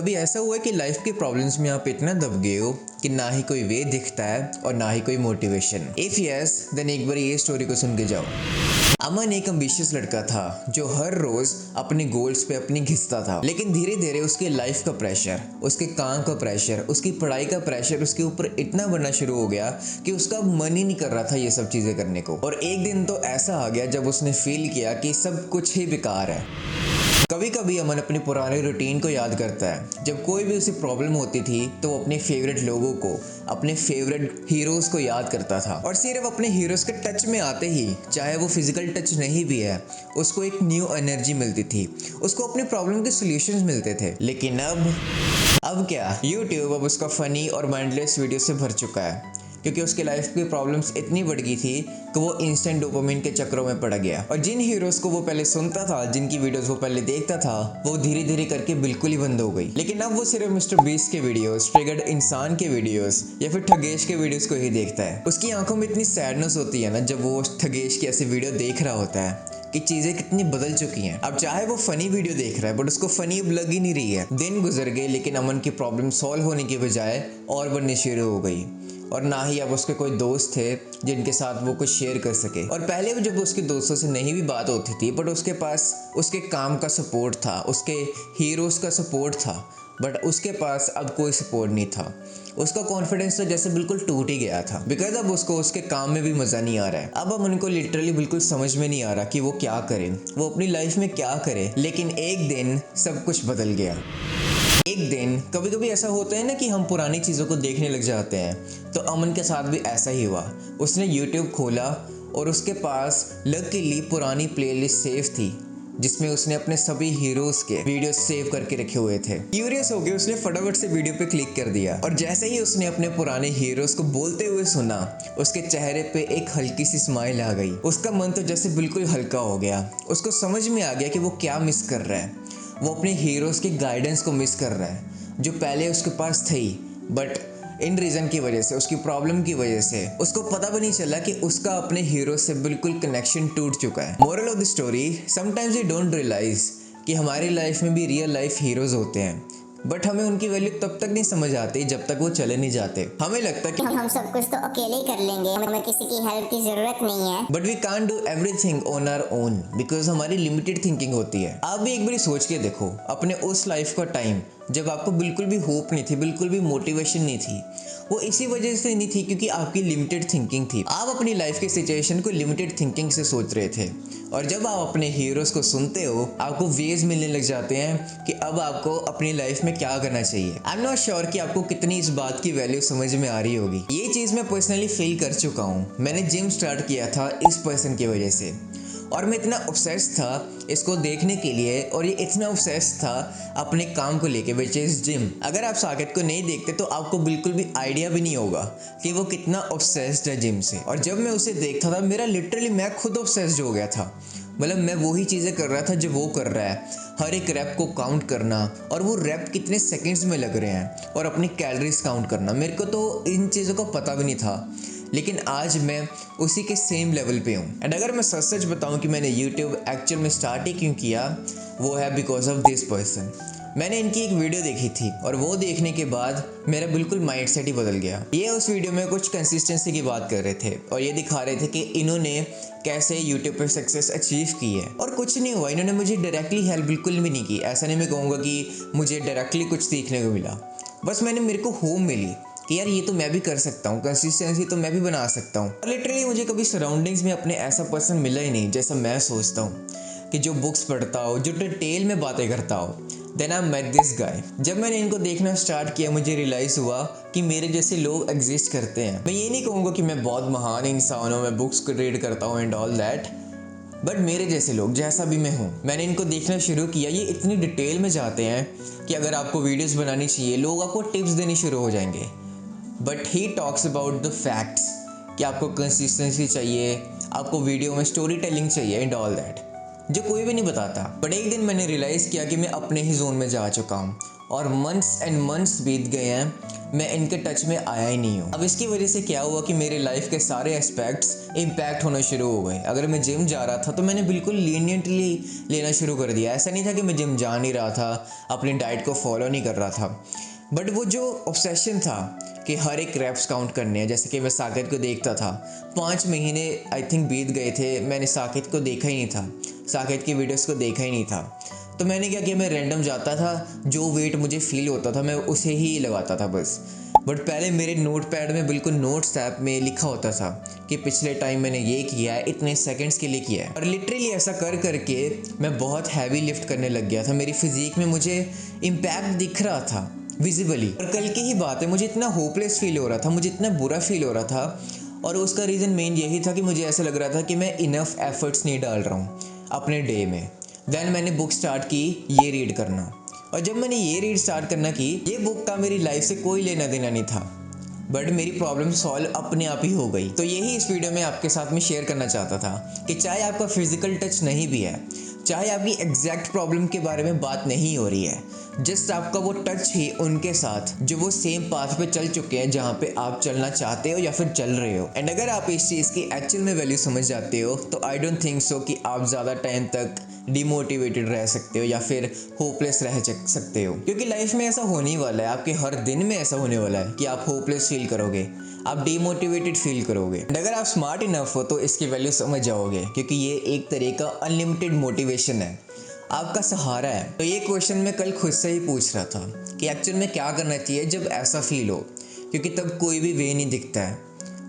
कभी ऐसा हुआ है कि लाइफ के प्रॉब्लम्स में आप इतना दब गए हो कि ना ही कोई वे दिखता है और ना ही कोई मोटिवेशन? इफ यस देन एक बार ये स्टोरी को सुन के जाओ। अमन एक एम्बिशियस लड़का था जो हर रोज अपने गोल्स पे अपनी घिसता था, लेकिन धीरे धीरे उसके लाइफ का प्रेशर, उसके काम का प्रेशर, उसकी पढ़ाई का प्रेशर उसके ऊपर इतना बढ़ना शुरू हो गया कि उसका मन ही नहीं कर रहा था ये सब चीजें करने को। और एक दिन तो ऐसा आ गया जब उसने फील किया कि सब कुछ ही बेकार है। कभी कभी अमन अपने पुराने रूटीन को याद करता है। जब कोई भी उसे प्रॉब्लम होती थी तो वो अपने फेवरेट लोगों को, अपने फेवरेट हीरोज़ को याद करता था, और सिर्फ अपने हीरोज़ के टच में आते ही, चाहे वो फिजिकल टच नहीं भी है, उसको एक न्यू एनर्जी मिलती थी, उसको अपने प्रॉब्लम के सॉल्यूशंस मिलते थे। लेकिन अब क्या, यूट्यूब अब उसका फ़नी और माइंडलेस वीडियो से भर चुका है, क्योंकि उसके लाइफ की प्रॉब्लम्स इतनी बढ़ गई थी कि वो इंस्टेंट डोपामिन के चक्रों में पड़ गया। और जिन हीरोज़ को वो पहले सुनता था, जिनकी वीडियोस वो पहले देखता था, वो धीरे धीरे करके बिल्कुल ही बंद हो गई। लेकिन अब वो सिर्फ मिस्टर बीस्ट के वीडियोस, ट्रिगर्ड इंसान के वीडियोस या फिर ठगेश के वीडियोस को ही देखता है। उसकी आंखों में इतनी सैडनेस होती है ना जब वो ठगेश की ऐसी वीडियो देख रहा होता है कि चीज़ें कितनी बदल चुकी हैं। अब चाहे वो फनी वीडियो देख रहा है बट उसको फनी अब लग ही नहीं रही है। दिन गुजर गए लेकिन अमन की प्रॉब्लम सॉल्व होने की बजाय और बढ़नी शुरू हो गई, और ना ही अब उसके कोई दोस्त थे जिनके साथ वो कुछ शेयर कर सके। और पहले भी जब उसके दोस्तों से नहीं भी बात होती थी बट उसके पास उसके काम का सपोर्ट था, उसके हीरोज़ का सपोर्ट था, बट उसके पास अब कोई सपोर्ट नहीं था। उसका कॉन्फिडेंस तो जैसे बिल्कुल टूट ही गया था, बिकॉज अब उसको उसके काम में भी मज़ा नहीं आ रहा है। अब उनको लिटरली बिल्कुल समझ में नहीं आ रहा कि वो क्या करे, वो अपनी लाइफ में क्या करे। लेकिन एक दिन सब कुछ बदल गया। एक दिन, कभी कभी ऐसा होता है ना कि हम पुरानी चीज़ों को देखने लग जाते हैं, तो अमन के साथ भी ऐसा ही हुआ। उसने यूट्यूब खोला और उसके पास लकीली पुरानी प्लेलिस्ट सेव थी जिसमें उसने अपने सभी हीरोज़ के वीडियो सेव करके रखे हुए थे। क्यूरियस हो गया, उसने फटाफट से वीडियो पे क्लिक कर दिया, और जैसे ही उसने अपने पुराने हीरोज़ को बोलते हुए सुना, उसके चेहरे पे एक हल्की सी स्माइल आ गई। उसका मन तो जैसे बिल्कुल हल्का हो गया। उसको समझ में आ गया कि वो क्या मिस कर रहा है। वो अपने हीरोज़ के गाइडेंस को मिस कर रहा है जो पहले उसके पास थी, बट इन रीज़न की वजह से, उसकी प्रॉब्लम की वजह से उसको पता भी नहीं चला कि उसका अपने हीरो से बिल्कुल कनेक्शन टूट चुका है। Moral of the story, sometimes we don't realise कि हमारी लाइफ में भी रियल लाइफ हीरोज़ होते हैं, बट हमें उनकी वैल्यू तब तक नहीं समझ आती जब तक वो चले नहीं जाते। हमें लगता है कि हम सब कुछ तो अकेले ही कर लेंगे, हमें किसी की हेल्प की जरूरत नहीं है। But we can't do everything on our own, because हमारी लिमिटेड थिंकिंग होती है। आप भी एक बार सोच के देखो अपने उस लाइफ का टाइम जब आपको बिल्कुल भी होप नहीं थी, बिल्कुल भी मोटिवेशन नहीं थी। वो इसी वजह से नहीं थी क्योंकि आपकी लिमिटेड थिंकिंग थी। आप अपनी लाइफ की सिचुएशन को लिमिटेड थिंकिंग से सोच रहे थे, और जब आप अपने हीरोज़ को सुनते हो आपको वेज मिलने लग जाते हैं कि अब आपको अपनी लाइफ में क्या करना चाहिए। आई एम नॉट श्योर कि आपको कितनी इस बात की वैल्यू समझ में आ रही होगी। ये चीज़ मैं पर्सनली फील कर चुका हूँ। मैंने जिम स्टार्ट किया था इस पर्सन की वजह से, और मैं इतना ऑब्सेस्ड था इसको देखने के लिए, और ये इतना ऑब्सेस्ड था अपने काम को लेके, विच इज़ जिम। अगर आप साकेत को नहीं देखते तो आपको बिल्कुल भी आइडिया भी नहीं होगा कि वो कितना ऑब्सेस्ड है जिम से। और जब मैं उसे देखता था मेरा लिटरली मैं खुद ऑब्सेस्ड हो गया था। मतलब मैं वही चीज़ें कर रहा था जो वो कर रहा है, हर एक रैप को काउंट करना, और वो रैप कितने सेकंड्स में लग रहे हैं, और अपनी कैलोरीज काउंट करना। मेरे को तो इन चीज़ों का पता भी नहीं था, लेकिन आज मैं उसी के सेम लेवल पे हूँ। एंड अगर मैं सच सच बताऊँ कि मैंने यूट्यूब एक्चुअल में स्टार्ट ही क्यों किया, वो है बिकॉज ऑफ दिस पर्सन। मैंने इनकी एक वीडियो देखी थी और वो देखने के बाद मेरा बिल्कुल माइंड सेट ही बदल गया। ये उस वीडियो में कुछ कंसिस्टेंसी की बात कर रहे थे और ये दिखा रहे थे कि इन्होंने कैसे यूट्यूब पर सक्सेस अचीव की है। और कुछ नहीं हुआ, इन्होंने मुझे डायरेक्टली हेल्प बिल्कुल भी नहीं की। ऐसा नहीं मैं कहूँगा कि मुझे डायरेक्टली कुछ सीखने को मिला, बस मेरे को होप मिली कि यार ये तो मैं भी कर सकता हूँ, कंसिस्टेंसी तो मैं भी बना सकता हूँ। लिटरली मुझे कभी सराउंडिंग्स में अपने ऐसा पर्सन मिला ही नहीं जैसा मैं सोचता हूँ, कि जो बुक्स पढ़ता हो, जो डिटेल में बातें करता हो। Then I met this guy. जब मैंने इनको देखना स्टार्ट किया मुझे रियलाइज़ हुआ कि मेरे जैसे लोग एग्जिस्ट करते हैं। मैं ये नहीं कहूँगा कि मैं बहुत महान इंसान हूँ, मैं बुक्स को रीड करता हूँ एंड ऑल दैट, बट मेरे जैसे लोग, जैसा भी मैं हूँ, मैंने इनको देखना शुरू किया। ये इतनी डिटेल में जाते हैं कि अगर आपको वीडियोस बनानी चाहिए लोग आपको टिप्स देनी शुरू हो जाएंगे, but he talks about the facts कि आपको कंसिस्टेंसी चाहिए, आपको वीडियो में स्टोरी टेलिंग चाहिए एंड ऑल दैट, जो कोई भी नहीं बताता। बट एक दिन मैंने रियलाइज़ किया कि मैं अपने ही जोन में जा चुका हूँ और मंथ्स एंड मंथ्स बीत गए हैं, मैं इनके टच में आया ही नहीं हूँ। अब इसकी वजह से क्या हुआ कि मेरे लाइफ के सारे एस्पेक्ट्स इम्पैक्ट होना शुरू हो गए। अगर मैं जिम जा रहा था तो मैंने बिल्कुल लीनियंटली लेना शुरू कर दिया। ऐसा नहीं था कि मैं जिम जा नहीं रहा था, अपनी डाइट को फॉलो नहीं कर रहा था, बट वो जो ऑब्सेशन था कि हर एक रैप्स काउंट करने हैं। जैसे कि मैं साकेत को देखता था, 5 महीने आई थिंक बीत गए थे, मैंने साकेत को देखा ही नहीं था, साकेत की वीडियोस को देखा ही नहीं था। तो मैंने क्या किया, मैं रैंडम जाता था, जो वेट मुझे फील होता था मैं उसे ही लगाता था बस। बट पहले मेरे नोट पैड में बिल्कुल नोट्स ऐप में लिखा होता था कि पिछले टाइम मैंने ये किया है, इतने सेकंड्स के लिए किया है। और लिटरली ऐसा कर करके मैं बहुत हैवी लिफ्ट करने लग गया था। मेरी फिजिक में मुझे इम्पैक्ट दिख रहा था विजिबली। और कल की ही बात है, मुझे इतना होपलेस फील हो रहा था, मुझे इतना बुरा फील हो रहा था, और उसका रीज़न मेन यही था कि मुझे ऐसा लग रहा था कि मैं इनफ एफर्ट्स नहीं डाल रहा हूँ अपने डे में। देन मैंने बुक स्टार्ट की ये रीड करना, और जब मैंने ये रीड स्टार्ट करना की, ये बुक का मेरी लाइफ से कोई लेना देना नहीं था, बट मेरी प्रॉब्लम सॉल्व अपने आप ही हो गई। तो यही इस वीडियो में आपके साथ में शेयर करना चाहता था कि चाहे आपका फिजिकल टच नहीं भी है, चाहे आपकी एग्जैक्ट प्रॉब्लम के बारे में बात नहीं हो रही है, जस्ट आपका वो टच ही उनके साथ जो वो सेम पाथ पे चल चुके हैं जहाँ पे आप चलना चाहते हो या फिर चल रहे हो। एंड अगर आप इस चीज़ की एक्चुअल में वैल्यू समझ जाते हो तो आई डोंट थिंक सो कि आप ज़्यादा टाइम तक डिमोटिवेटेड रह सकते हो या फिर होपलेस रह सकते हो, क्योंकि लाइफ में ऐसा होने ही वाला है, आपके हर दिन में ऐसा होने वाला है कि आप होपलेस फील करोगे, आप डिमोटिवेटेड फील करोगे। एंड अगर आप स्मार्ट इनफ हो तो इसकी वैल्यू समझ जाओगे, क्योंकि ये एक तरह का अनलिमिटेड मोटिवेशन है, आपका सहारा है। तो ये क्वेश्चन मैं कल खुद से ही पूछ रहा था कि एक्चुअल में क्या करना चाहिए जब ऐसा फील हो, क्योंकि तब कोई भी वे नहीं दिखता है,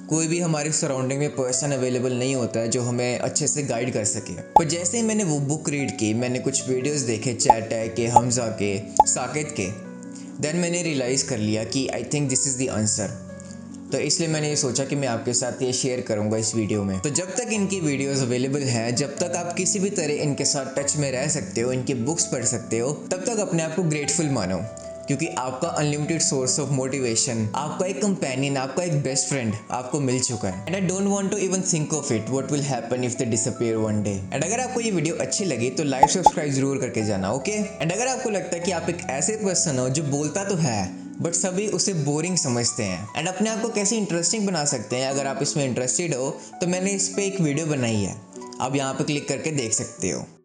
कोई भी हमारे सराउंडिंग में पर्सन अवेलेबल नहीं होता है जो हमें अच्छे से गाइड कर सके। पर जैसे ही मैंने वो बुक रीड की, मैंने कुछ वीडियोस देखे चैट के, हमजा के, साकेत के, देन मैंने रियलाइज़ कर लिया कि I think this is the answer. तो इसलिए मैंने ये सोचा कि मैं आपके साथ ये शेयर करूंगा इस वीडियो में। तो जब तक इनकी वीडियोस अवेलेबल हैं, जब तक आप किसी भी तरह इनके साथ टच में रह सकते हो, इनकी बुक्स पढ़ सकते हो, तब तक अपने आप को ग्रेटफुल मानो, क्योंकि आपका अनलिमिटेड सोर्स ऑफ मोटिवेशन, आपका एक कंपेनियन, आपका एक बेस्ट फ्रेंड आपको मिल चुका है। And I don't want to even think of it what will happen if they disappear one day. And अगर आपको ये वीडियो अच्छी लगी तो लाइक सब्सक्राइब जरूर करके जाना, ओके। एंड अगर आपको लगता है कि आप एक ऐसे पर्सन हो जो बोलता तो है बट सभी उसे बोरिंग समझते हैं, एंड अपने आप को कैसे इंटरेस्टिंग बना सकते हैं, अगर आप इसमें इंटरेस्टेड हो तो मैंने इस पर एक वीडियो बनाई है, आप यहाँ पे क्लिक करके देख सकते हो।